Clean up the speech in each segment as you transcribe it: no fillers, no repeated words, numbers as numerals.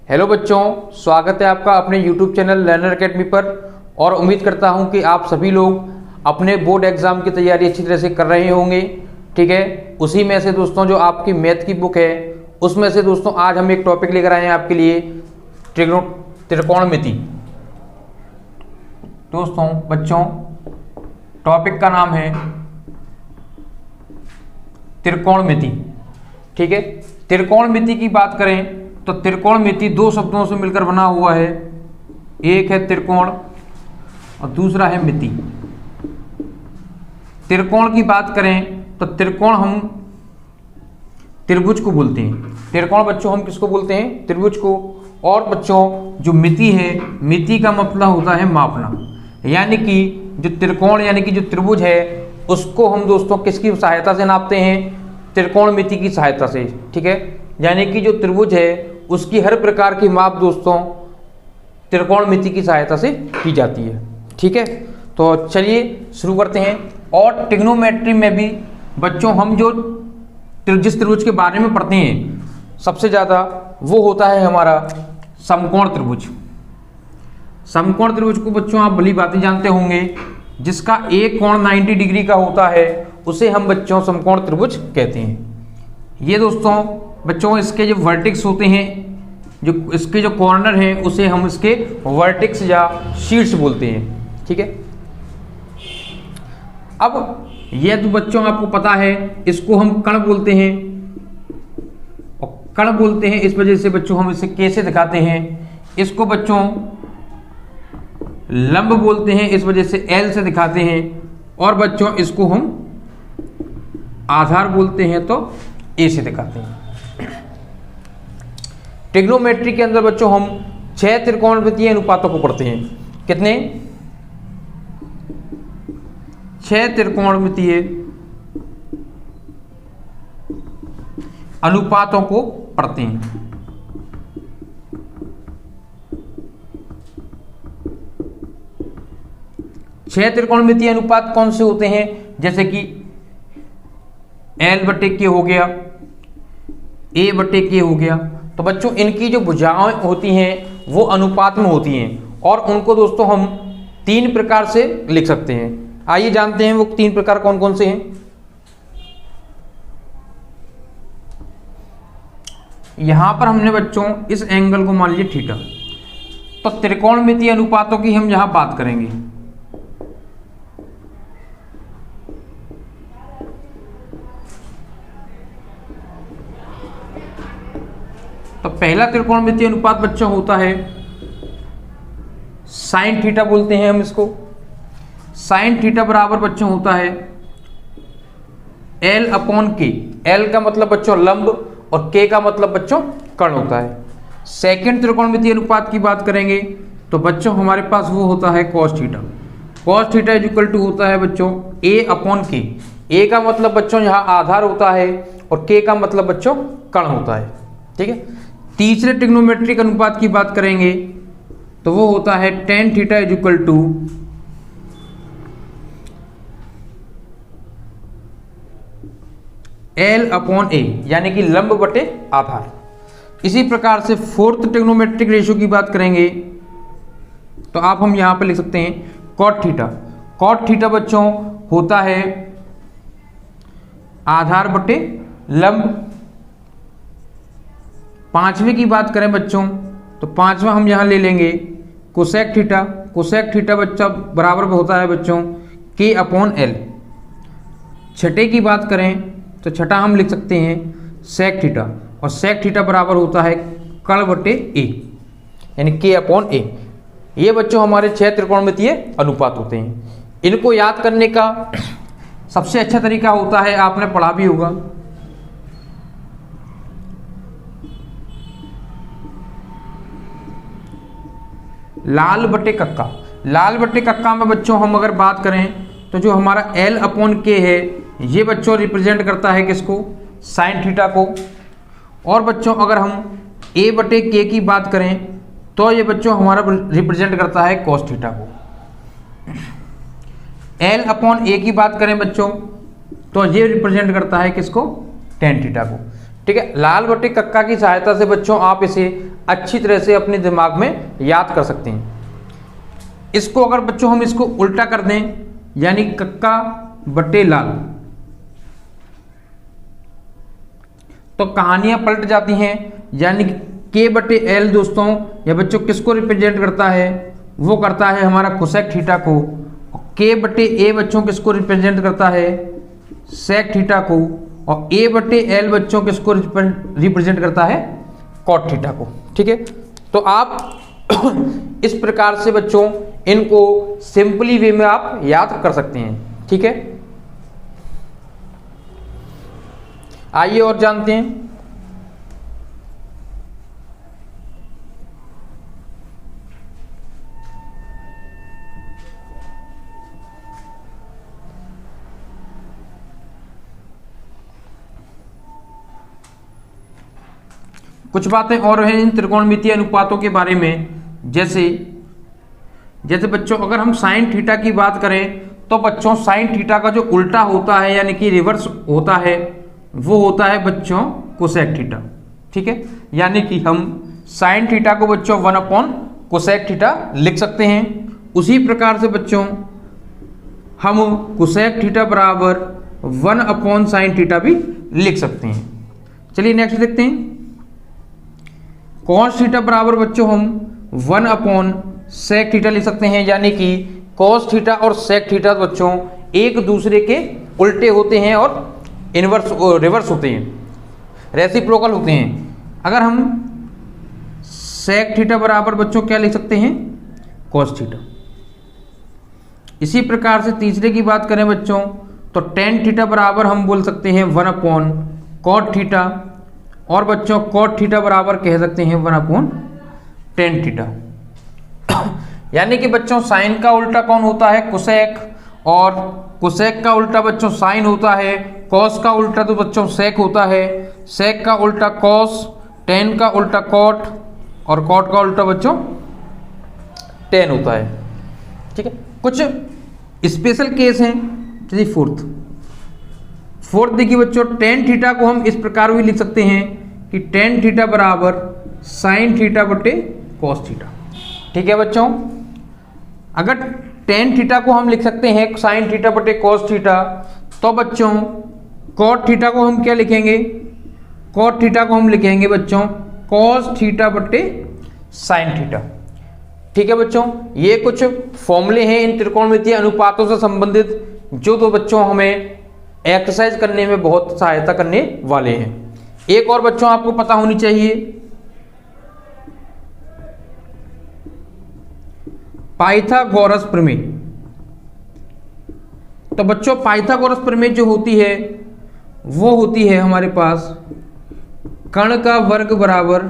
Hello बच्चों, स्वागत है आपका अपने YouTube चैनल लर्नर अकेडमी पर। और उम्मीद करता हूं कि आप सभी लोग अपने बोर्ड एग्जाम की तैयारी अच्छी तरह से कर रहे होंगे। ठीक है, उसी में से दोस्तों जो आपकी मैथ की बुक है उसमें से दोस्तों आज हम एक टॉपिक लेकर आए हैं आपके लिए, त्रिकोणमिति। दोस्तों बच्चों, टॉपिक का नाम है त्रिकोणमिति। ठीक है, त्रिकोणमिति की बात करें तो त्रिकोणमिति दो शब्दों से मिलकर बना हुआ है। एक है त्रिकोण और दूसरा है मिति। त्रिकोण की बात करें तो त्रिकोण हम त्रिभुज को बोलते हैं। त्रिकोण बच्चों हम किसको बोलते हैं? त्रिभुज को। और बच्चों जो मिति है, मिति का मतलब होता है मापना, यानी कि जो त्रिकोण यानी कि जो त्रिभुज है उसको हम दोस्तों किसकी सहायता से नापते हैं? त्रिकोणमिति की सहायता से। ठीक है, यानी कि जो त्रिभुज है उसकी हर प्रकार की माप दोस्तों त्रिकोणमिति की सहायता से की जाती है। ठीक है, तो चलिए शुरू करते हैं। और ट्रिग्नोमेट्री में भी बच्चों हम जो जिस त्रिभुज के बारे में पढ़ते हैं सबसे ज़्यादा वो होता है हमारा समकोण त्रिभुज। समकोण त्रिभुज को बच्चों आप भली बातें जानते होंगे, जिसका एक कोण 90 डिग्री का होता है उसे हम बच्चों समकोण त्रिभुज कहते हैं। ये दोस्तों बच्चों इसके जो वर्टेक्स होते हैं, जो इसके जो कॉर्नर हैं उसे हम इसके वर्टेक्स या शीर्ष बोलते हैं। ठीक है, अब ये तो बच्चों आपको पता है, इसको हम कण बोलते हैं। और कण बोलते हैं इस वजह से बच्चों हम इसे कैसे दिखाते हैं? इसको बच्चों लंब बोलते हैं, इस वजह से एल से दिखाते हैं। और बच्चों इसको हम आधार बोलते हैं तो ए से दिखाते हैं। ट्रिग्नोमेट्री के अंदर बच्चों हम 6 त्रिकोणमितीय अनुपातों को पढ़ते हैं। कितने? 6 त्रिकोणमितीय अनुपातों को पढ़ते हैं। छह त्रिकोणमितीय अनुपात कौन से होते हैं? जैसे कि L/K हो गया, A/K हो गया। तो बच्चों इनकी जो भुजाएं होती हैं वो अनुपात में होती हैं और उनको दोस्तों हम 3 प्रकार से लिख सकते हैं। आइए जानते हैं वो 3 प्रकार कौन कौन से हैं। यहां पर हमने बच्चों इस एंगल को मान लीजिए थीटा। तो त्रिकोणमितीय अनुपातों की हम यहां बात करेंगे। तो पहला त्रिकोणमितीय अनुपात बच्चों होता है साइन थीटा बोलते हैं हम इसको। साइन थीटा बराबर बच्चों होता है L/K। L का मतलब बच्चों लंब और K का मतलब बच्चों कर्ण होता है। सेकंड त्रिकोणमितीय अनुपात की बात करेंगे तो बच्चों हमारे पास वो होता है cos theta. cos theta equal to होता है बच्चों A/K। A का मतलब बच्चों यहाँ आधार होता है और K का मतलब बच्चों कर्ण होता है। ठीक है, तीसरे ट्रिग्नोमेट्रिक अनुपात की बात करेंगे तो वो होता है tan theta equal to L/A, यानी कि लंब बटे आधार। इसी प्रकार से फोर्थ ट्रिग्नोमेट्रिक रेशियो की बात करेंगे तो आप हम यहां पर लिख सकते हैं cot थीटा। cot थीटा बच्चों होता है आधार बटे लंब। पांचवें की बात करें बच्चों तो पांचवा हम यहां ले लेंगे कोसेक थीटा। कोसेक थीटा बच्चा बराबर होता है बच्चों K/L। छठे की बात करें तो छठा हम लिख सकते हैं सेक थीटा और सेक थीटा बराबर होता है कर्ण बटे A, यानी K/A। ये बच्चों हमारे 6 त्रिकोणमितीय अनुपात होते हैं। इनको याद करने का सबसे अच्छा तरीका होता है, आपने पढ़ा भी होगा, लाल बटे कक्का। लाल बटे कक्का में बच्चों हम अगर बात करें तो जो हमारा L/K है ये बच्चों रिप्रेजेंट करता है किसको? साइन थीटा को। और बच्चों अगर हम A/K की बात करें तो ये बच्चों हमारा रिप्रेजेंट करता है cos थीटा को। L/A की बात करें बच्चों तो ये रिप्रेजेंट करता है किसको? tan थीटा को। ठीक है, लाल बटे कक्का की सहायता से बच्चों आप इसे अच्छी तरह से अपने दिमाग में याद कर सकते हैं। इसको अगर बच्चों हम इसको उल्टा कर दें, यानी कक्का बटे लाल, तो कहानियां पलट जाती हैं। यानी के बटे एल दोस्तों या बच्चों किसको रिप्रेजेंट करता है, वो करता है हमारा कोसेक थीटा को। के बटे ए बच्चों किसको रिप्रेजेंट करता है, सेक थीटा को। और ए बटे एल बच्चों किसको रिप्रेजेंट करता है, कॉट थीटा को। ठीक है, तो आप इस प्रकार से बच्चों इनको सिंपली वे में आप याद कर सकते हैं। ठीक है, आइए और जानते हैं। कुछ बातें और हैं इन त्रिकोणमितीय अनुपातों के बारे में। जैसे बच्चों अगर हम साइन थीटा की बात करें तो बच्चों साइन थीटा का जो उल्टा होता है यानी कि रिवर्स होता है वो होता है बच्चों कोसेक थीटा। ठीक है, यानी कि हम साइन थीटा को बच्चों 1 अपॉन कोसेक थीटा लिख सकते हैं। उसी प्रकार से बच्चों हम कोसेक थीटा बराबर 1 अपॉन साइन थीटा भी लिख सकते हैं। चलिए नेक्स्ट देखते हैं। कॉस थीटा बराबर बच्चों हम 1 अपॉन सेक थीटा लिख सकते हैं, यानी कि कॉस थीटा और सेक थीटा बच्चों एक दूसरे के उल्टे होते हैं और इनवर्स रिवर्स होते हैं, रेसिप्रोकल होते हैं। अगर हम सेक थीटा बराबर बच्चों क्या लिख सकते हैं, कॉस थीटा। इसी प्रकार से तीसरे की बात करें बच्चों तो टेन थीटा बराबर हम बोल सकते हैं 1 अपॉन कॉट थीटा। और बच्चों कॉट थीटा बराबर कह सकते हैं 1 अपॉन टेन थीटा। यानी कि बच्चों साइन का उल्टा कौन होता है, कोसेक, और कोसेक का उल्टा बच्चों साइन होता है। कॉस का उल्टा तो बच्चों सेक होता है, सेक का उल्टा कॉस, टेन का उल्टा कॉट और कॉट का उल्टा बच्चों टेन होता है। ठीक है, कुछ स्पेशल केस हैं। चलिए फोर्थ देखिए बच्चों, टेन थीटा को हम इस प्रकार भी लिख सकते हैं कि टेन थीटा बराबर साइन थीटा बटे कॉस थीटा। ठीक है बच्चों, अगर टेन थीटा को हम लिख सकते हैं साइन थीटा बटे कॉस थीटा, तो बच्चों कॉट थीटा को हम क्या लिखेंगे, कॉट थीटा को हम लिखेंगे बच्चों कॉस थीटा बटे साइन थीटा। ठीक है बच्चों, ये कुछ फॉर्मूले हैं इन त्रिकोणमितीय अनुपातों से संबंधित जो तो बच्चों हमें एक्सरसाइज करने में बहुत सहायता करने वाले हैं। एक और बच्चों आपको पता होनी चाहिए, पाइथागोरस प्रमेय। तो बच्चों पाइथागोरस प्रमेय जो होती है वो होती है हमारे पास कर्ण का वर्ग बराबर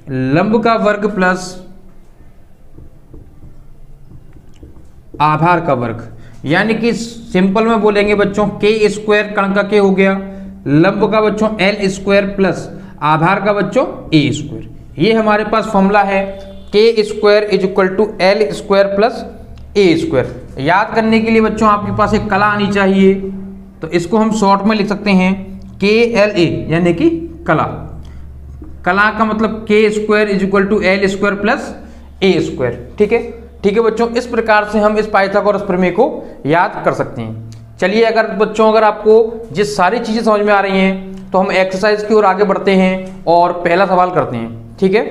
लंब का वर्ग प्लस आधार का वर्ग। यानी कि सिंपल में बोलेंगे बच्चों के स्क्वायर कर्ण का के हो गया, लंब का बच्चों एल स्क्वायर प्लस आधार का बच्चों ए स्क्वायर। ये हमारे पास फॉर्मूला है k square is equal to l square plus a square. याद करने के लिए बच्चों आपके पास एक कला आनी चाहिए, तो इसको हम शॉर्ट में लिख सकते हैं के एल ए, यानी कि कला। कला का मतलब k square is equal to l square plus a square. ठीक है, ठीक है बच्चों, इस प्रकार से हम इस पाइथागोरस प्रमेय को याद कर सकते हैं। चलिए अगर आपको जिस सारी चीजें समझ में आ रही हैं तो हम एक्सरसाइज की ओर आगे बढ़ते हैं और पहला सवाल करते हैं। ठीक है,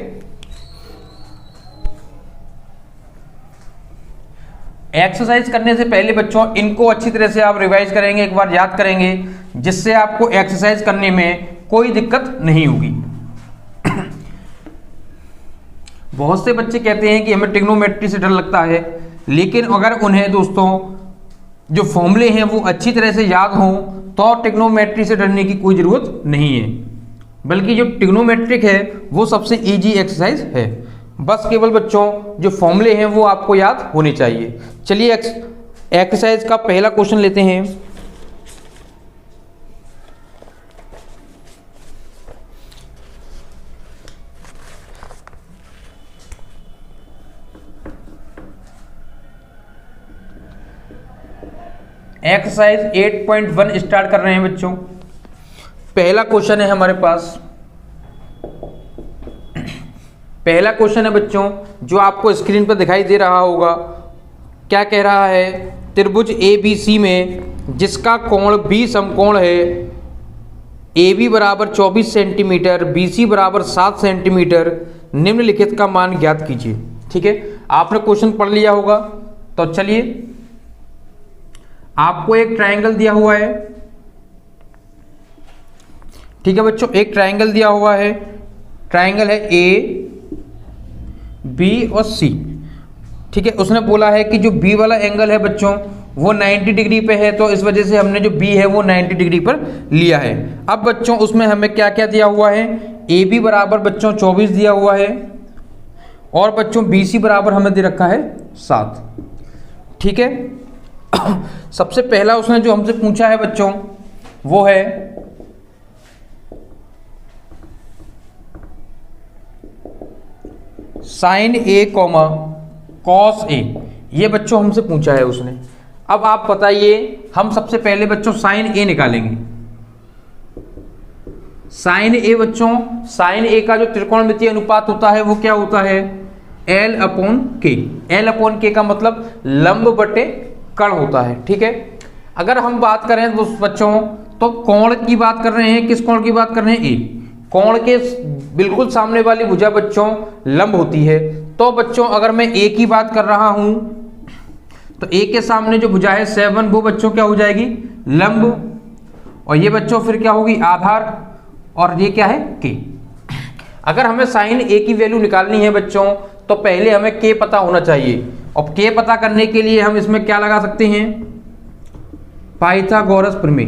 एक्सरसाइज करने से पहले बच्चों इनको अच्छी तरह से आप रिवाइज करेंगे, एक बार याद करेंगे, जिससे आपको एक्सरसाइज करने में कोई दिक्कत नहीं होगी। बहुत से बच्चे कहते हैं कि हमें ट्रिग्नोमेट्री से डर लगता है, लेकिन अगर उन्हें दोस्तों जो फॉर्मूले हैं वो अच्छी तरह से याद हों तो ट्रिग्नोमेट्री से डरने की कोई ज़रूरत नहीं है, बल्कि जो ट्रिग्नोमेट्रिक है वो सबसे इजी एक्सरसाइज है। बस केवल बच्चों जो फॉर्मूले हैं वो आपको याद होने चाहिए। चलिए एक्सरसाइज का पहला क्वेश्चन लेते हैं। एक्सरसाइज 8.1 स्टार्ट कर रहे हैं बच्चों। पहला क्वेश्चन है हमारे पास, पहला क्वेश्चन है बच्चों जो आपको स्क्रीन पर दिखाई दे रहा होगा, क्या कह रहा है, त्रिभुज ABC में जिसका कोण B समकोण है, AB बराबर 24 सेंटीमीटर, BC बराबर 7 सेंटीमीटर, निम्नलिखित का मान ज्ञात कीजिए। ठीक है, आपने क्वेश्चन पढ़ लिया होगा। तो चलिए, आपको एक ट्रायंगल दिया हुआ है। ठीक है बच्चों, एक ट्रायंगल दिया हुआ है, ट्रायंगल है A, B और C। ठीक है, उसने बोला है कि जो B वाला एंगल है बच्चों वो 90 डिग्री पे है, तो इस वजह से हमने जो B है वो 90 डिग्री पर लिया है। अब बच्चों उसमें हमें क्या क्या दिया हुआ है, AB बराबर बच्चों 24 दिया हुआ है और बच्चों BC बराबर हमें दे रखा है 7। ठीक है, सबसे पहला उसने जो हमसे पूछा है बच्चों वो है sin A, cos A। ये बच्चों हमसे पूछा है उसने। अब आप बताइए, हम सबसे पहले बच्चों sin A निकालेंगे। sin A बच्चों, sin A का जो त्रिकोणमितीय अनुपात होता है वो क्या होता है, L/K। L/K का मतलब लंब बटे कर्ण होता है। ठीक है, अगर हम बात करें तो बच्चों तो कोण की बात कर रहे हैं, किस कोण की बात कर रहे हैं, A। कोण के बिल्कुल सामने वाली भुजा बच्चों लंब होती है। तो बच्चों अगर मैं A की बात कर रहा हूं तो A के सामने जो भुजा है 7 वो बच्चों क्या हो जाएगी, लंब, और ये बच्चों फिर क्या होगी, आधार, और ये क्या है, K। अगर हमें sin A की वैल्यू निकालनी है बच्चों तो पहले हमें K पता होना चाहिए, और K पता करने के लिए हम इसमें क्या लगा सकते हैं, पाइथागोरस प्रमेय।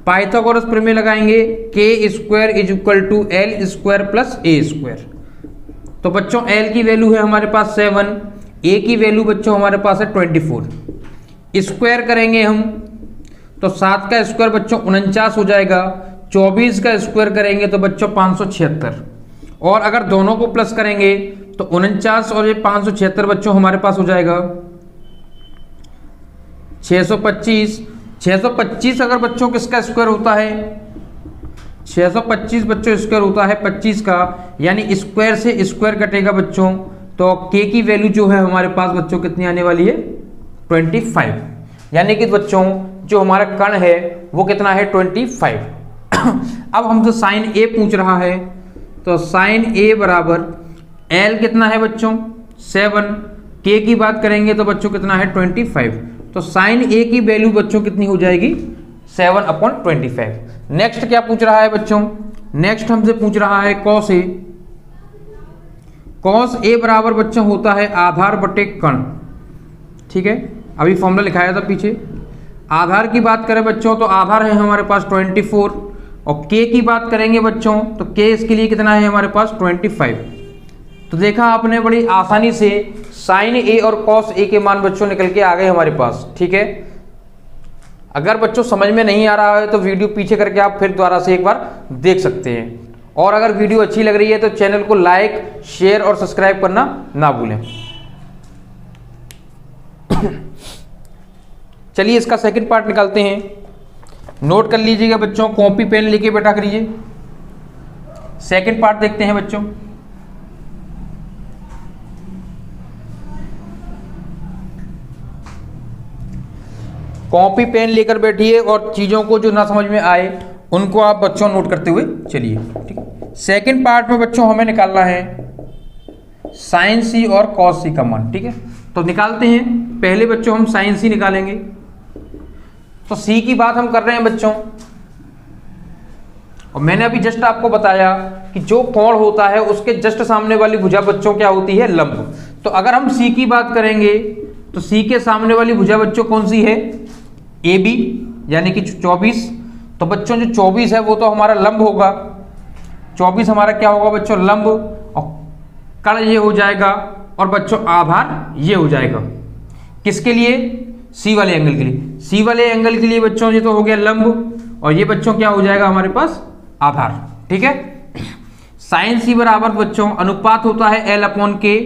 पाइथागोरस प्रमेय लगाएंगे, K² = L² + A²। तो बच्चों L की वैल्यू है हमारे पास 7, A की वैल्यू बच्चों हमारे पास है 24। स्क्वायर करेंगे हम तो 7 का स्क्वायर बच्चों 49 हो जाएगा, 24 का स्क्वायर करेंगे तो बच्चों 576, और अगर दोनों को प्लस करेंगे तो 49 और ये 576 बच्चों हमारे पास हो जाएगा 625। 625 अगर बच्चों किसका स्क्वायर होता है, 625 बच्चों स्क्वायर होता है 25 का, यानी स्क्वायर से स्क्वायर कटेगा बच्चों, तो K की वैल्यू जो है हमारे पास बच्चों कितनी आने वाली है, 25। यानी कि बच्चों जो हमारा कर्ण है वो कितना है, 25। अब हमसे sin A पूछ रहा है, तो sin A बराबर L कितना है बच्चों 7, K की बात करेंगे तो बच्चों कितना है 25, तो sin A की वैल्यू बच्चों कितनी हो जाएगी, 7/25। नेक्स्ट क्या पूछ रहा है बच्चों, नेक्स्ट हमसे पूछ रहा है cos A। cos A बराबर बच्चों होता है आधार बटे कर्ण। ठीक है, अभी फॉर्मूला लिखाया था पीछे। आधार की बात करें बच्चों तो आधार है हमारे पास 24, और K की बात करेंगे बच्चों तो K इसके लिए कितना है हमारे पास 25। तो देखा आपने, बड़ी आसानी से sin A और cos A के मान बच्चों निकल के आ गए हमारे पास। ठीक है, अगर बच्चों समझ में नहीं आ रहा है तो वीडियो पीछे करके आप फिर दोबारा से एक बार देख सकते हैं, और अगर वीडियो अच्छी लग रही है तो चैनल को लाइक, शेयर और सब्सक्राइब करना ना भूलें। चलिए इसका सेकंड पार्ट निकालते हैं। नोट कर लीजिएगा बच्चों, कॉपी पेन लेके बैठा करिए। सेकंड पार्ट देखते हैं बच्चों। कॉपी पेन लेकर बैठिए और चीजों को जो ना समझ में आए उनको आप बच्चों नोट करते हुए चलिए। ठीक है, सेकंड पार्ट में बच्चों हमें निकालना है sin C और cos C का मान। ठीक है, तो निकालते हैं। पहले बच्चों हम sin C निकालेंगे। तो C की बात हम कर रहे हैं बच्चों, और मैंने अभी जस्ट आपको बताया कि जो कोण होता है उसके जस्ट सामने वाली भुजा बच्चों क्या होती है, लंब। तो अगर हम C की बात करेंगे तो C के सामने वाली भुजा बच्चों कौन सी है, AB, यानी कि 24। तो बच्चों जो 24 है वो तो हमारा लंब होगा, 24 हमारा क्या होगा बच्चों, लंब, और कर्ण ये हो जाएगा, और बच्चों आधार ये हो जाएगा। किसके लिए, C वाले एंगल के लिए। C वाले एंगल के लिए बच्चों ये तो हो गया लंब, और ये बच्चों क्या हो जाएगा हमारे पास, आधार। ठीक है, sin C बराबर बच्चों अनुपात होता है L/K।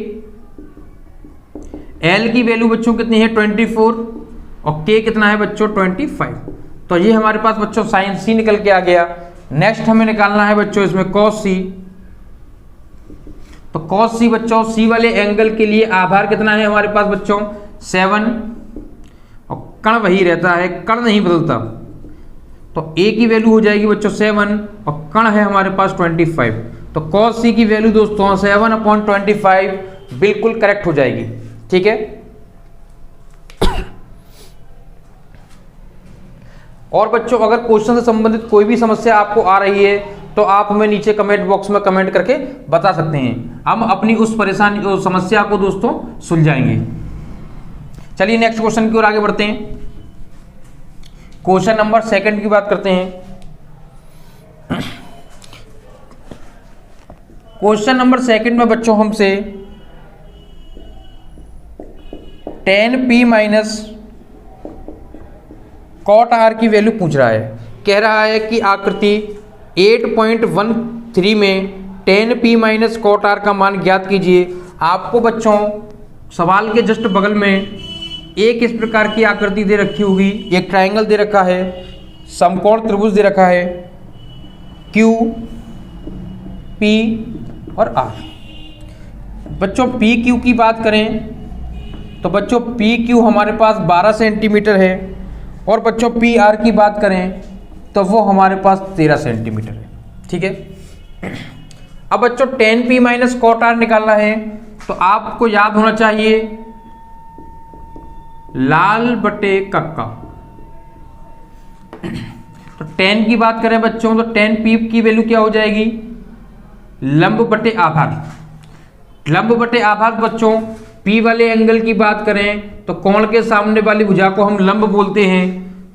L की वैल्यू बच्चों कितनी है 24, और K कितना है बच्चों 25। तो ये हमारे पास बच्चों sin C निकल के आ गया। नेक्स्ट हमें निकालना है बच्चों इसमें cos C। तो cos c बच्चों c वाले एंगल के लिए आधार कितना है हमारे पास बच्चों 7, और कण वही रहता है, कण नहीं बदलता, तो a की वैल्यू हो जाएगी बच्चों 7 और कण है हमारे पास 25। तो cos c की वैल्यू दोस्तों 7/25 बिल्कुल करेक्ट हो जाएगी। ठीक है, और बच्चों अगर क्वेश्चन से संबंधित कोई भी समस्या आपको आ रही है तो आप हमें नीचे कमेंट बॉक्स में कमेंट करके बता सकते हैं, हम अपनी उस परेशानी उस समस्या को दोस्तों सुलझाएंगे। चलिए नेक्स्ट क्वेश्चन की ओर आगे बढ़ते हैं। क्वेश्चन नंबर 2 की बात करते हैं। क्वेश्चन नंबर 2 में बच्चों हमसे tan p minus cot r की वैल्यू पूछ रहा है। कह रहा है कि आकृति 8.13 में tan p minus cot r का मान ज्ञात कीजिए। आपको बच्चों सवाल के जस्ट बगल में एक इस प्रकार की आकृति दे रखी होगी, एक ट्रायंगल दे रखा है, समकोण त्रिभुज दे रखा है Q, P और R। बच्चों पी क्यू की बात करें तो बच्चों पी क्यू हमारे पास 12 सेंटीमीटर है, और बच्चों पी आर की बात करें तो वो हमारे पास 13 सेंटीमीटर है। ठीक है, अब बच्चों tan p minus cot r निकालना है तो आपको याद होना चाहिए लाल बटे कक्का। तो tan की बात करें बच्चों तो tan p की वैल्यू क्या हो जाएगी, लंब बटे आधार। लंब बटे आधार बच्चों P वाले एंगल की बात करें तो कोण के सामने वाली भुजा को हम लंब बोलते हैं।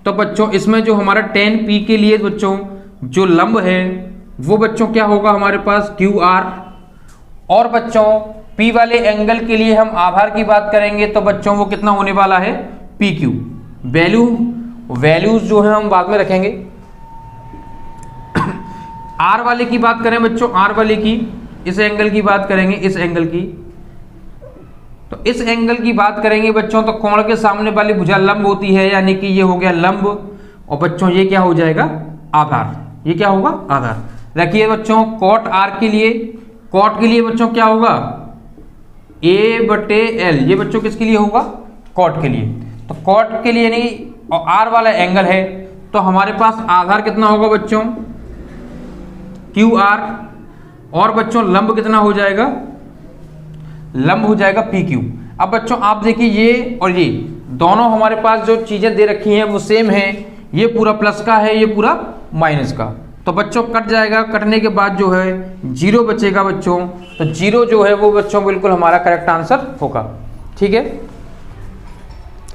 तो बच्चों इसमें जो हमारा tan P के लिए बच्चों जो लंब है वो बच्चों क्या होगा हमारे पास QR, और बच्चों P वाले एंगल के लिए हम आधार की बात करेंगे तो बच्चों वो कितना होने वाला है PQ। वैल्यूज जो है हम बाद में रखेंगे। R वाले की बात करें बच्चों, R वाले की इस एंगल की बात करेंगे, इस एंगल की, तो इस एंगल की बात करेंगे बच्चों तो कोण के सामने वाली भुजा लंब होती है, यानी कि ये हो गया लंब, और बच्चों ये क्या हो जाएगा आधार। ये क्या होगा आधार। रखिए बच्चों cot r के लिए, cot के लिए बच्चों क्या होगा a बटे l। ये बच्चों किसके लिए होगा cot के लिए। तो cot के लिए नहीं, और r वाला एंगल है तो हमारे पास आधार कितना होगा बच्चों QR, और बच्चों लंब कितना हो जाएगा, लंब हो जाएगा PQ। अब बच्चों आप देखिए ये और ये दोनों हमारे पास जो चीजें दे रखी हैं वो सेम है, ये पूरा प्लस का है, ये पूरा माइनस का। तो बच्चों कट जाएगा, कटने के बाद जो है 0 बचेगा बच्चों, तो 0 जो है वो बच्चों बिल्कुल हमारा करेक्ट आंसर होगा। ठीक है,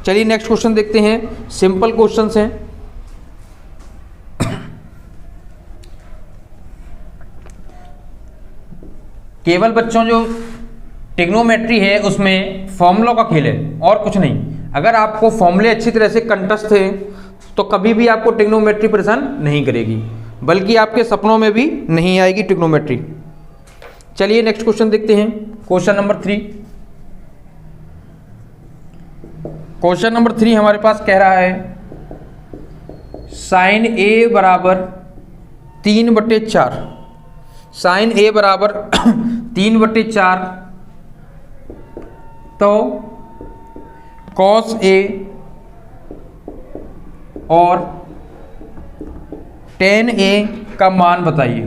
चलिए नेक्स्ट क्वेश्चन देखते हैं। सिंपल क्वेश्चंस हैं। केवल बच्चों जो ट्रिग्नोमेट्री है उसमें फॉर्मूला का खेल है और कुछ नहीं। अगर आपको फॉर्मूले अच्छी तरह से कंठस्थ है तो कभी भी आपको ट्रिग्नोमेट्री परेशान नहीं करेगी, बल्कि आपके सपनों में भी नहीं आएगी ट्रिग्नोमेट्री। चलिए नेक्स्ट क्वेश्चन देखते हैं। Question number 3। क्वेश्चन नंबर 3 हमारे पास कह रहा है साइन a बराबर 3/4, साइन a बराबर 3/4, तो cos a और tan a का मान बताइए।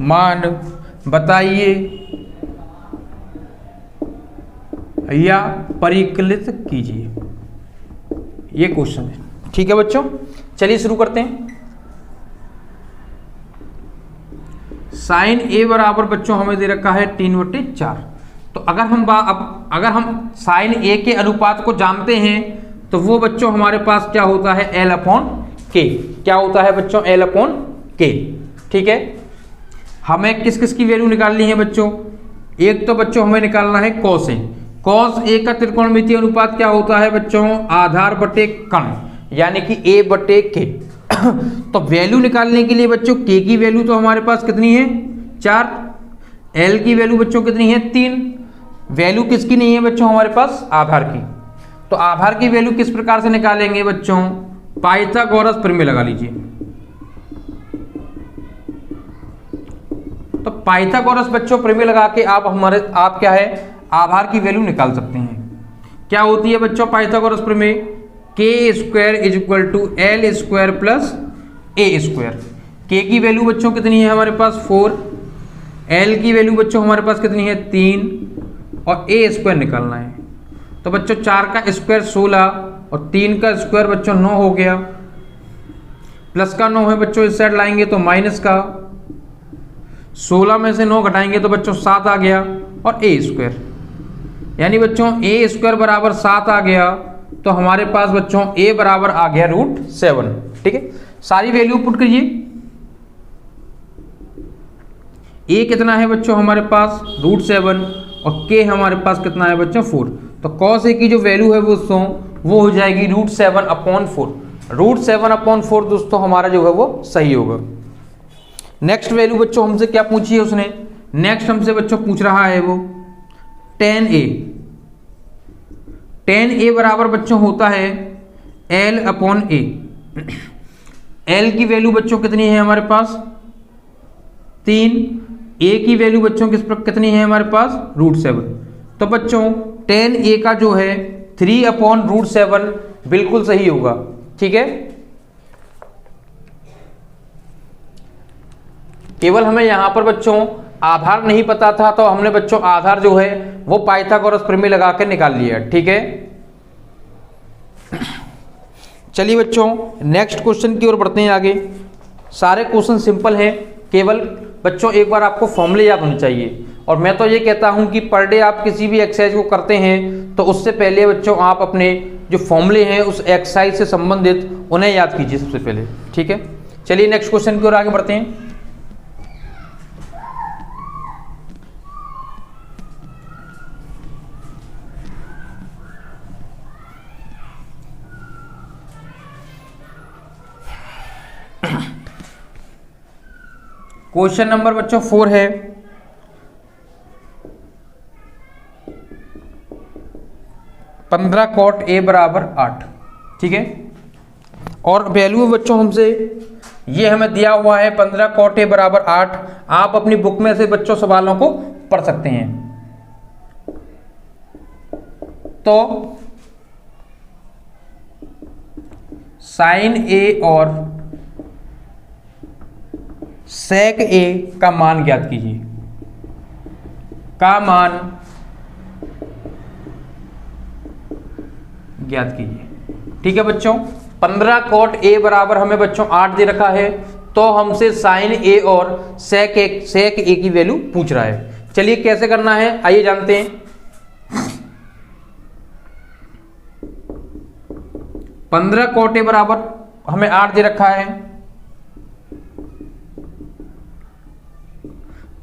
मान बताइए या परिकलित कीजिए, ये क्वेश्चन है। ठीक है बच्चों, चलिए शुरू करते हैं। साइन a बराबर बच्चों हमें दे रखा है 3/4। तो अगर हम साइन a के अनुपात को जानते हैं तो वो बच्चों हमारे पास क्या होता है L/K। क्या होता है बच्चों L/K। ठीक है, हमें किस किस की वैल्यू निकालनी है बच्चों। एक तो बच्चों हमें निकालना है cos a। cos a का त्रिकोणमितीय अनुपात क्या होता है बच्चों आधार बटे कण, यानी कि a/K। तो वैल्यू निकालने के लिए बच्चों k की वैल्यू तो हमारे पास कितनी है 4, l की वैल्यू बच्चों कितनी है 3। वैल्यू किसकी नहीं है बच्चों हमारे पास आधार की। तो आधार की वैल्यू किस प्रकार से निकालेंगे बच्चों, पाइथागोरस प्रमेय लगा लीजिए। तो पाइथागोरस बच्चों प्रमेय लगा के आप क्या है आधार की वैल्यू निकाल सकते हैं। क्या होती है बच्चों पाइथागोरस प्रमेय? K square is equal to l square plus a square. K की वैल्यू बच्चों कितनी है हमारे पास 4, एल की वैल्यू बच्चों हमारे पास कितनी है 3 और ए स्क्वायर निकालना है। तो बच्चों 4 का स्क्वायर 16 और 3 का स्क्वायर बच्चों 9 हो गया, प्लस का 9 है बच्चों इस साइड लाएंगे तो माइनस का, 16 में से 9 घटाएंगे तो बच्चों 7 आ गया और ए स्क्वायर, यानी बच्चों ए स्क्वायर बराबर 7 आ गया। तो हमारे पास बच्चों ए बराबर आ गया √7। ठीक है, सारी वैल्यू पुट करिए। ए कितना है बच्चों हमारे पास √7 और के हमारे पास कितना है बच्चों 4। तो cos ए की जो वैल्यू है दोस्तों वो हो जाएगी √7/4। √7/4 दोस्तों हमारा जो है वो सही होगा। नेक्स्ट वैल्यू बच्चों हमसे क्या पूछी है उसने? नेक्स्ट हमसे बच्चों पूछ रहा है वो tan a। tan a बराबर बच्चों होता है L/A। L की वैल्यू बच्चों कितनी है हमारे पास 3, a की वैल्यू बच्चों कितनी है हमारे पास √7। तो बच्चों tan a का जो है 3/√7 बिल्कुल सही होगा। ठीक है, केवल हमें यहां पर बच्चों आधार नहीं पता था तो हमने बच्चों आधार जो है वो पाइथागोरस प्रमेय लगा के निकाल लिया। ठीक है, चलिए बच्चों नेक्स्ट क्वेश्चन की ओर बढ़ते हैं आगे। सारे क्वेश्चन सिंपल हैं, केवल बच्चों एक बार आपको फॉर्मूले याद होने चाहिए। और मैं तो ये कहता हूं कि पर डे आप किसी भी एक्सरसाइज को करते हैं तो उससे पहले बच्चों आप अपने जो फॉर्मूले हैं उस एक्सरसाइज से संबंधित उन्हें याद कीजिए सबसे पहले। ठीक है, चलिए नेक्स्ट क्वेश्चन की ओर आगे बढ़ते हैं। क्वेश्चन नंबर बच्चों 4 है, cot a बराबर 8। ठीक है, और वैल्यू बच्चों हमसे ये हमें दिया हुआ है 15 cot a बराबर 8। आप अपनी बुक में से बच्चों सवालों को पढ़ सकते हैं। तो sin a और sec a का मान ज्ञात कीजिए। का मान ज्ञात कीजिए। ठीक है बच्चों, 15 cot a बराबर हमें बच्चों 8 दे रखा है, तो हमसे sin a और sec a की वैल्यू पूछ रहा है। चलिए कैसे करना है आइए जानते हैं। 15 cot a बराबर हमें 8 दे रखा है,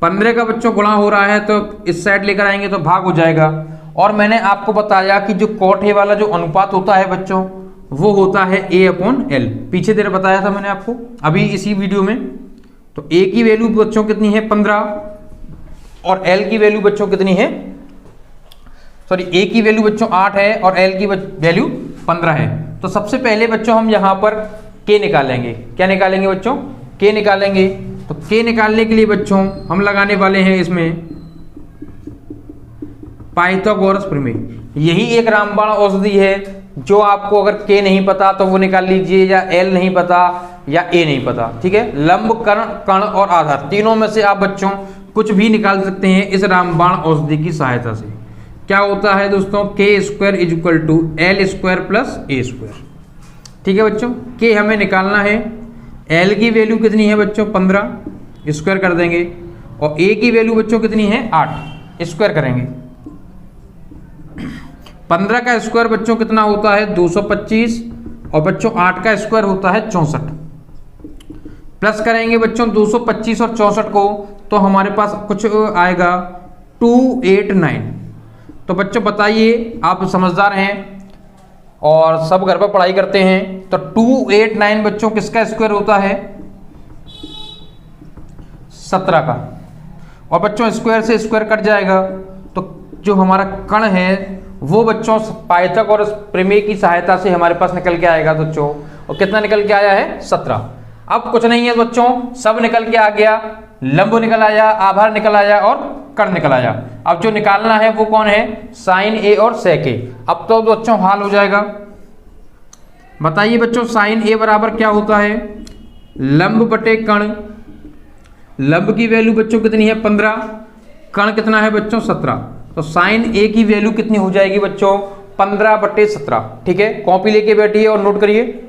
15 का बच्चों गुणा हो रहा है तो इस साइड लेकर आएंगे तो भाग हो जाएगा। और मैंने आपको बताया कि जो cot a वाला जो अनुपात होता है बच्चों वो होता है A/L। पीछे देर बताया था मैंने आपको अभी इसी वीडियो में। तो A की वैल्यू बच्चों कितनी है 15 और L की वैल्यू बच्चों कितनी है, सॉरी A की वैल्यू बच्चों 8 है और L की वैल्यू 15 है। तो सबसे पहले बच्चों हम यहां पर K निकालेंगे। क्या निकालेंगे बच्चों? K निकालेंगे। तो K निकालने के लिए बच्चों हम लगाने वाले हैं इसमें पाइथागोरस प्रमेय। यही एक रामबाण औषधि है जो आपको अगर K नहीं पता तो वो निकाल लीजिए, या L नहीं पता या A नहीं पता। ठीक है, लंब कर्ण कण और आधार तीनों में से आप बच्चों कुछ भी निकाल सकते हैं इस रामबाण औषधि की सहायता से। क्या होता है दोस्तों K² is equal to L² plus A²। ठीक है बच्चों, K हमें निकालना है। L की वैल्यू कितनी है बच्चों 15, स्क्वायर कर देंगे, और A की वैल्यू बच्चों कितनी है 8, स्क्वायर करेंगे। 15 का स्क्वायर बच्चों कितना होता है 225 और बच्चों 8 का स्क्वायर होता है 64। प्लस करेंगे बच्चों 225 और 64 को तो हमारे पास कुछ आएगा 289। तो बच्चों बताइए, आप समझदार हैं और सब घर पर पढ़ाई करते हैं, तो 289 बच्चों किसका स्क्वायर होता है 17 का। और बच्चों स्क्वायर से स्क्वायर कट जाएगा तो जो हमारा कण है वो बच्चों पाइथागोरस प्रमेय की सहायता से हमारे पास निकल के आएगा बच्चों। और कितना निकल के आया है 17। अब कुछ नहीं है बच्चों, सब निकल के आ गया लंब निकल आया, आभार निकल आया और कर्ण निकल आया। अब जो निकालना है वो कौन है, साइन ए और सेक ए। अब तो बच्चों हाल हो जाएगा। बताइए बच्चों साइन ए बराबर क्या होता है, लंब बटे कर्ण। लंब की वैल्यू बच्चों कितनी है 15, कर्ण कितना है बच्चों 17। तो साइन ए की वैल्यू कितनी हो जाएगी बच्चों 15/17। ठीक है, कॉपी लेके बैठिए और नोट करिए।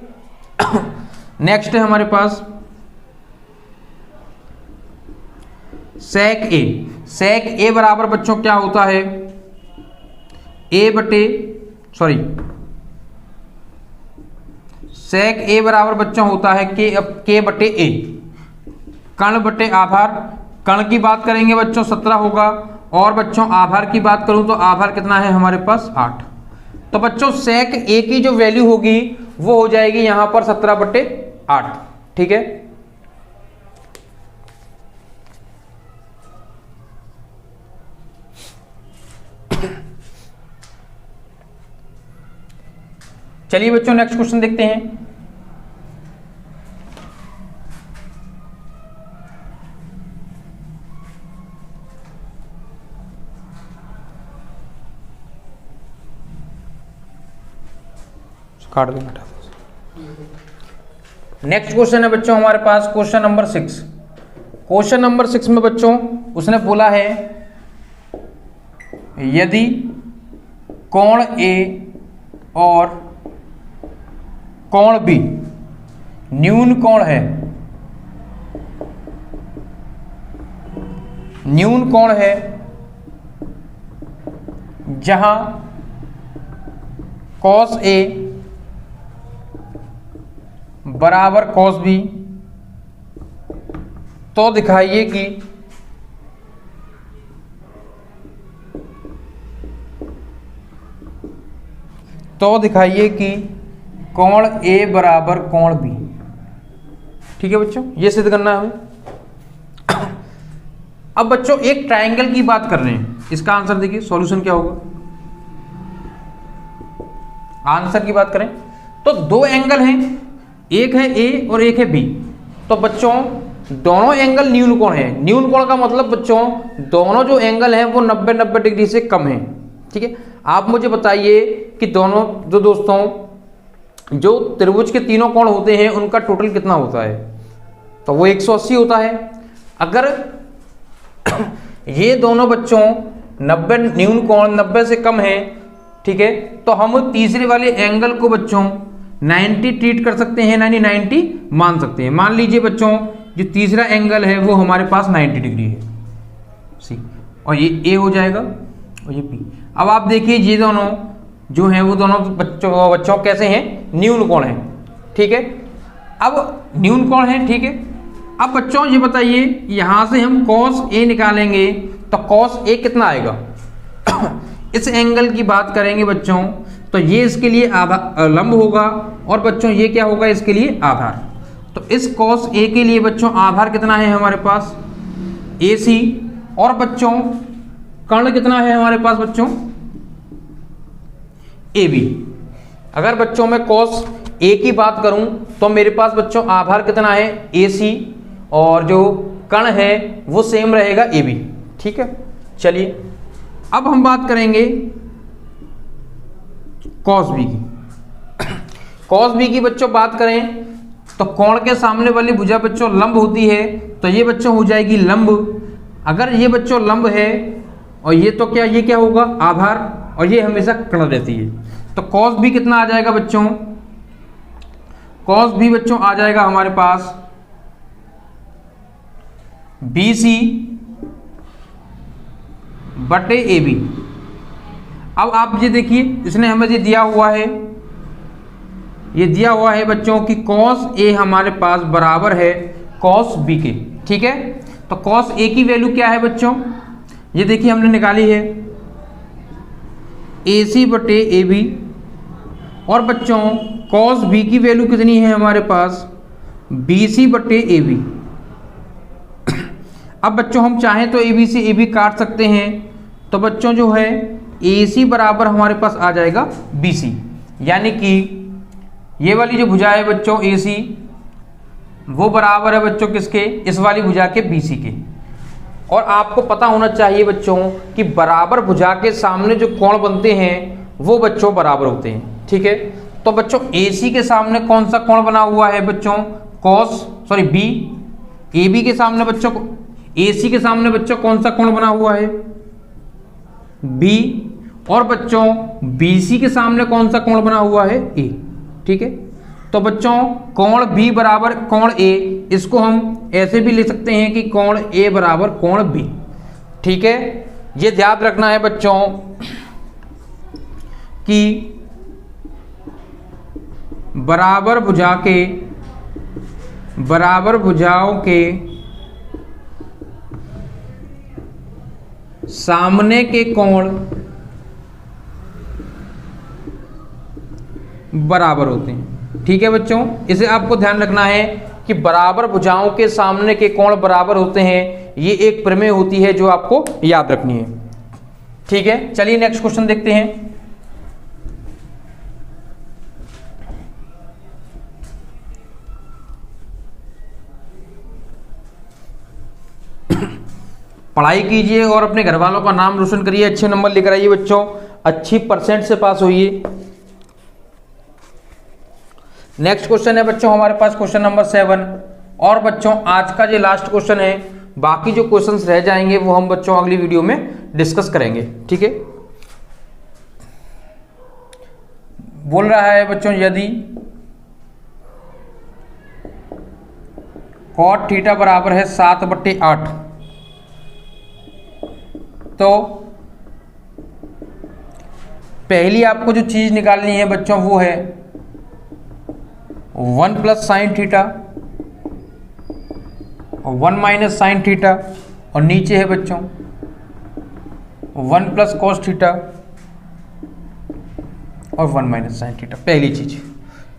नेक्स्ट है हमारे पास सेक ए। सेक ए बराबर बच्चों क्या होता है, सेक ए बराबर बच्चों होता है के बटे ए, कर्ण बटे आभार। कर्ण की बात करेंगे बच्चों 17 होगा, और बच्चों आभार की बात करूं तो आभार कितना है हमारे पास 8। तो बच्चों सेक ए की जो वैल्यू होगी वो हो जाएगी यहां पर 17/8। ठीक है, चलिए बच्चों नेक्स्ट क्वेश्चन देखते हैं। काट दो बेटा। नेक्स्ट क्वेश्चन है बच्चों हमारे पास क्वेश्चन नंबर 6। क्वेश्चन नंबर 6 में बच्चों उसने बोला है यदि कोण ए और कोण बी न्यून कोण है, न्यून कोण है जहां cos A बराबर cos B, तो दिखाइए कि कोण A बराबर कोण B। ठीक है बच्चों, ये सिद्ध करना है हमें। अब बच्चों एक ट्रायंगल की बात कर रहे हैं, इसका आंसर देखिए, सॉल्यूशन क्या होगा। आंसर की बात करें तो दो एंगल हैं, एक है ए और एक है बी। तो बच्चों दोनों एंगल न्यून कोण है। न्यून कोण का मतलब बच्चों दोनों जो एंगल हैं वो 90-90 डिग्री से कम है। ठीक है, आप मुझे बताइए कि दोनों जो दोस्तों जो त्रिभुज के तीनों कोण होते हैं उनका टोटल कितना होता है, तो वो 180 होता है। अगर ये दोनों बच्चों 90 न्यून कोण 90 से कम है, ठीक है, तो हम तीसरे वाले एंगल को बच्चों 90 ट्रीट कर सकते हैं, यानी 90 मान सकते हैं। मान लीजिए बच्चों जो तीसरा एंगल है वो हमारे पास 90 डिग्री है, सी, और ये ए हो जाएगा और ये बी। अब आप देखिए ये दोनों जो हैं वो दोनों बच्चों कैसे हैं, न्यून कोण हैं। ठीक है, अब न्यून कोण है, ठीक है। अब बच्चों ये बताइए यहां से हम cos A निकालेंगे तो cos A कितना आएगा। इस एंगल की बात करेंगे बच्चों तो ये इसके लिए लंब होगा, और बच्चों ये क्या होगा इसके लिए आधार। तो इस cos A के लिए बच्चों आधार कितना है हमारे पास AC, और बच्चों कर्ण कितना है हमारे पास बच्चों AB। अगर बच्चों मैं cos A की बात करूं तो मेरे पास बच्चों आधार कितना है AC, और जो कर्ण है वो सेम रहेगा AB। ठीक है, चलिए अब हम बात करेंगे cos B की। cos B की बच्चों बात करें तो कोण के सामने वाली भुजा बच्चों लंब होती है, तो ये बच्चों हो जाएगी लंब। अगर ये बच्चों लंब है और ये तो क्या, ये क्या होगा आधार, और ये हमेशा कर्ण रहती है। तो cos B कितना आ जाएगा बच्चों, cos B बच्चों आ जाएगा हमारे पास BC बटे AB। अब आप ये देखिए इसने हमें ये दिया हुआ है, ये दिया हुआ है बच्चों कि cos A हमारे पास बराबर है cos B के। ठीक है, तो cos A की वैल्यू क्या है बच्चों, ये देखिए हमने निकाली है AC बटे AB, और बच्चों cos B की वैल्यू कितनी है हमारे पास BC बटे AB। अब बच्चों हम चाहें तो AB से AB काट सकते हैं, तो बच्चों जो है AC बराबर हमारे पास आ जाएगा BC, यानी कि ये वाली जो भुजा है बच्चों AC वो बराबर है बच्चों किसके, इस वाली भुजा के BC के। और आपको पता होना चाहिए बच्चों कि बराबर भुजा के सामने जो कोण बनते हैं वो बच्चों बराबर होते हैं, ठीक है। तो बच्चों AC के सामने कौन सा कोण बना हुआ है बच्चों, B। AB के सामने बच्चों, AC के सामने बच्चों कौन सा कोण बना हुआ है, B। और बच्चों BC के सामने कौन सा कोण बना हुआ है, A, ठीक है। तो बच्चों कोण B बराबर कोण A, इसको हम ऐसे भी लिख सकते हैं कि कोण A बराबर कोण B, ठीक है। ये याद रखना है बच्चों कि बराबर भुजाओं के सामने के कोण बराबर होते हैं, ठीक है बच्चों। इसे आपको ध्यान रखना है कि बराबर भुजाओं के सामने के कोण बराबर होते हैं, ये एक प्रमेय होती है जो आपको याद रखनी है, ठीक है। चलिए नेक्स्ट क्वेश्चन देखते हैं। पढ़ाई कीजिए और अपने घर वालों का नाम रोशन करिए, अच्छे नंबर लेकर आइए बच्चों, अच्छी % से पास होइए। नेक्स्ट क्वेश्चन है बच्चों हमारे पास क्वेश्चन नंबर 7। और बच्चों आज का जो लास्ट क्वेश्चन है, बाकी जो क्वेश्चंस रह जाएंगे वो हम बच्चों अगली वीडियो में डिस्कस करेंगे, ठीक है। बोल रहा है बच्चों यदि cot थीटा बराबर है 7/8, तो पहली आपको जो चीज निकालनी है बच्चों वो है 1 + sin थीटा और 1 - sin थीटा, और नीचे है बच्चों 1 + cos थीटा और 1 - sin थीटा, पहली चीज।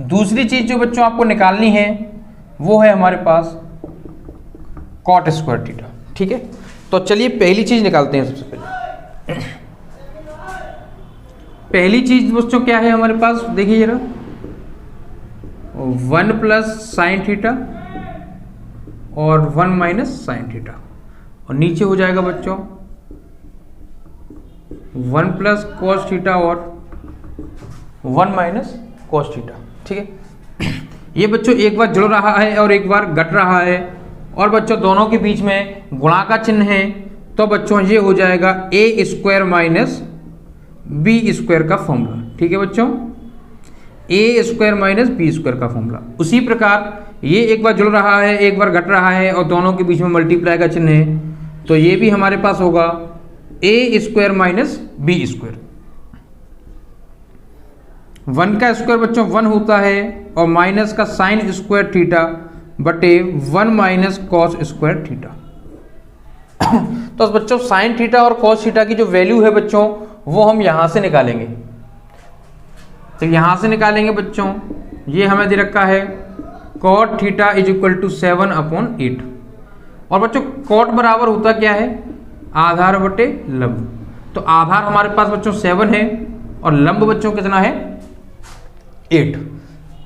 दूसरी चीज जो बच्चों आपको निकालनी है वो है हमारे पास cot² थीटा, ठीक है। तो चलिए पहली चीज निकालते हैं। सबसे पहले पहली चीज बच्चों क्या है हमारे पास, देखिए जरा 1 + sin थीटा और 1 - sin थीटा, और नीचे हो जाएगा बच्चों 1 + cos थीटा और 1 - cos थीटा, ठीक है। ये बच्चों एक बार जुड़ रहा है और एक बार घट रहा है, और बच्चों दोनों के बीच में गुणा का चिन्ह है, तो बच्चों ये हो जाएगा A² - B² का फॉर्मूला, ठीक है बच्चों, A² - B² का फॉर्मूला। उसी प्रकार ये एक बार जुड़ रहा है एक बार घट रहा है और दोनों के बीच में मल्टीप्लाई का चिन्ह है, तो ये भी हमारे पास होगा A² - B²। 1 का स्क्वायर बच्चों 1 होता है, और माइनस का sin² थीटा बटे 1 - cos² थीटा। तो बच्चों sin थीटा और cos थीटा की जो वैल्यू है बच्चों वो हम यहां से निकालेंगे। तो यहां से निकालेंगे बच्चों, ये हमें दे रखा है cot थीटा = 7/8, और बच्चों cot बराबर होता क्या है, आधार बटे लंब। तो आधार हमारे पास बच्चों 7 है और लंब बच्चों कितना है 8।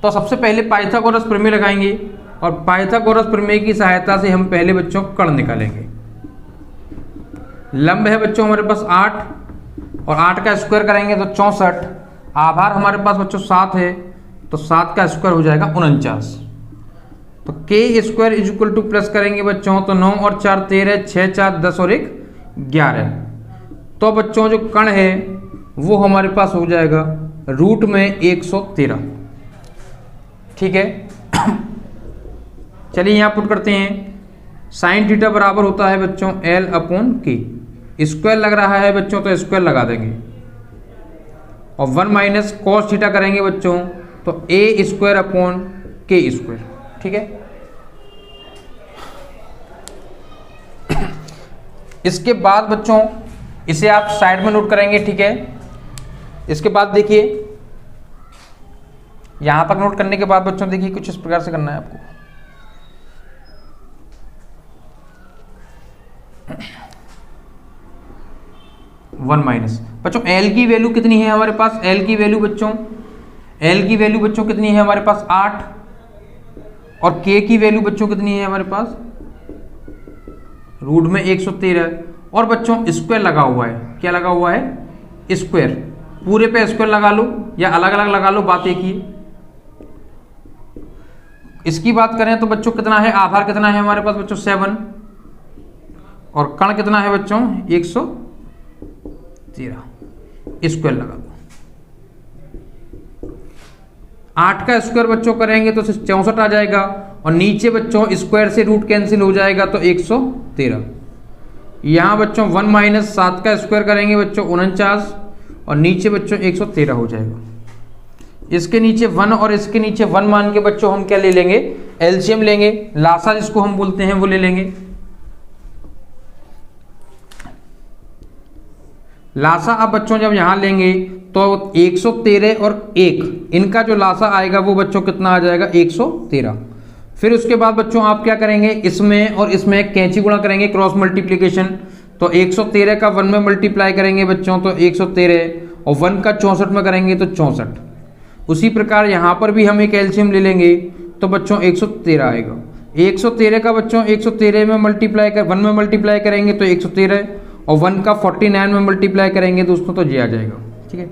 तो सबसे पहले पाइथागोरस प्रमेय लगाएंगे, और पाइथागोरस प्रमेय की सहायता से हम पहले बच्चों कर्ण निकालेंगे। लंब है बच्चों हमारे पास 8, और 8 का स्क्वायर करेंगे तो 64। आधार हमारे पास बच्चों 7 है, तो 7 का स्क्वायर हो जाएगा 49। तो k² प्लस करेंगे बच्चों तो 9 और 4 13, 6 4 10 और 1 11। तो बच्चों जो कर्ण है वो हमारे पास हो जाएगा रूट में 113, ठीक है। चलिए यहाँ पुट करते हैं, sin थीटा बराबर होता है बच्चों L/K, स्क्वायर लग रहा है बच्चों तो स्क्वायर लगा देंगे, और 1 - cos थीटा करेंगे बच्चों तो A²/K², ठीक है। इसके बाद बच्चों इसे आप साइड में नोट करेंगे, ठीक है। इसके बाद देखिए यहां तक नोट करने के बाद बच्चों देखिए कुछ इस प्रकार से करना है आपको। वन माइनस बच्चों L की वैल्यू कितनी है हमारे पास, L की वैल्यू बच्चों कितनी है हमारे पास 8, और k की वैल्यू बच्चों कितनी है हमारे पास, रूट में 113, और बच्चों स्क्वायर लगा हुआ है, क्या लगा हुआ है, स्क्वायर, पूरे पे स्क्वायर लगा लो या अलग अलग लगा लो, बात एक ही। इसकी बात करें तो बच्चों कितना है, आधार कितना है हमारे पास बच्चों 7, और कण कितना है बच्चों 113, स्क्वायर लगा दो। 8 का स्क्वायर बच्चों करेंगे तो 64 आ जाएगा, और नीचे बच्चों स्क्वायर से रूट कैंसिल हो जाएगा तो 113। यहां बच्चों 1 माइनस 7 का स्क्वायर करेंगे बच्चों 49, और नीचे बच्चों 113 हो जाएगा। इसके नीचे 1 और इसके नीचे 1 मान के बच्चों हम क्या ले लेंगे, एलसीएम लेंगे, लासा जिसको हम बोलते हैं वो ले लेंगे। लासा अब बच्चों जब यहां लेंगे तो 113 और 1 इनका जो लासा आएगा वो बच्चों कितना आ जाएगा, 113। फिर उसके बाद बच्चों आप क्या करेंगे, इसमें और इसमें कैंची गुणा करेंगे, क्रॉस मल्टीप्लीकेशन। तो 113 का 1 में मल्टीप्लाई करेंगे बच्चों तो 113, और 1 का 64 में करेंगे तो 64। उसी प्रकार यहाँ पर भी हम एक एलसीएम ले लेंगे तो बच्चों 113 आएगा। 113 का बच्चों 113 में मल्टीप्लाई कर 1 में मल्टीप्लाई करेंगे तो 113, और 1 का 49 में मल्टीप्लाई करेंगे दोस्तों तो ये आ जाएगा। ठीक है,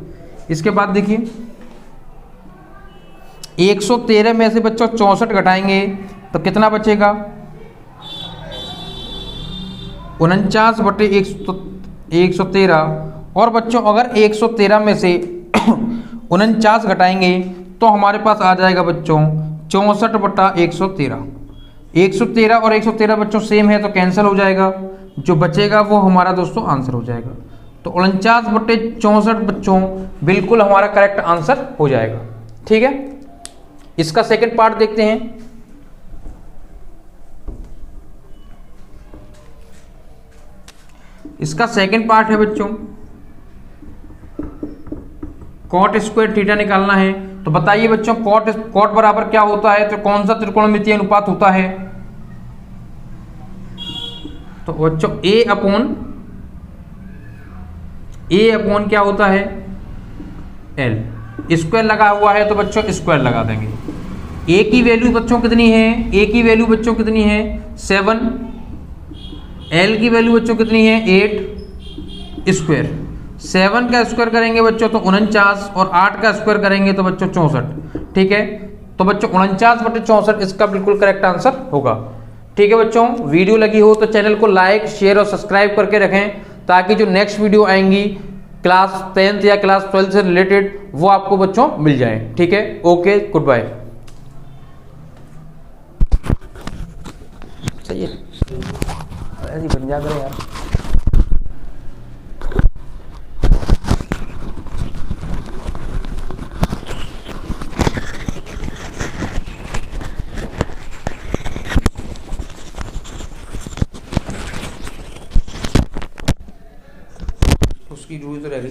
इसके बाद देखिए 113 में से बच्चों 64 घटाएंगे तो कितना बचेगा, 49/113। और बच्चों अगर 113 में से 49 घटाएंगे तो हमारे पास आ जाएगा बच्चों 64/113। 113 और 113 बच्चों सेम है तो कैंसिल हो जाएगा, जो बचेगा वो हमारा दोस्तों आंसर हो जाएगा। तो 49/64 बच्चों बिल्कुल हमारा करेक्ट आंसर हो जाएगा। ठीक है, इसका सेकंड पार्ट देखते हैं। इसका सेकंड पार्ट है बच्चों कॉट स्क्वायर थीटा निकालना है। तो बताइए बच्चों कॉट बराबर क्या होता है, तो कौन सा त्रिकोणमितीय अनुपात होता है, तो बच्चों ए अपॉन क्या होता है, एल। स्क्वायर लगा हुआ है तो बच्चों स्क्वायर लगा देंगे। ए की वैल्यू बच्चों कितनी है, ए की वैल्यू बच्चों कितनी है 7, एल की वैल्यू बच्चों कितनी है 8, स्क्वायर 7 का स्क्वायर करेंगे बच्चों तो 49, और 8 का स्क्वायर करेंगे तो बच्चों 64। ठीक है, तो बच्चों 49/64 इसका बिल्कुल करेक्ट आंसर होगा। ठीक है बच्चों, वीडियो लगी हो तो चैनल को लाइक शेयर और सब्सक्राइब करके रखें, ताकि जो नेक्स्ट वीडियो आएंगी क्लास 10th या क्लास 12th से रिलेटेड वो आपको बच्चों मिल जाए। ठीक है, ओके, गुड बाय। सही है, ऐसी बन जा करे यार। उसकी रूल तो रह गई।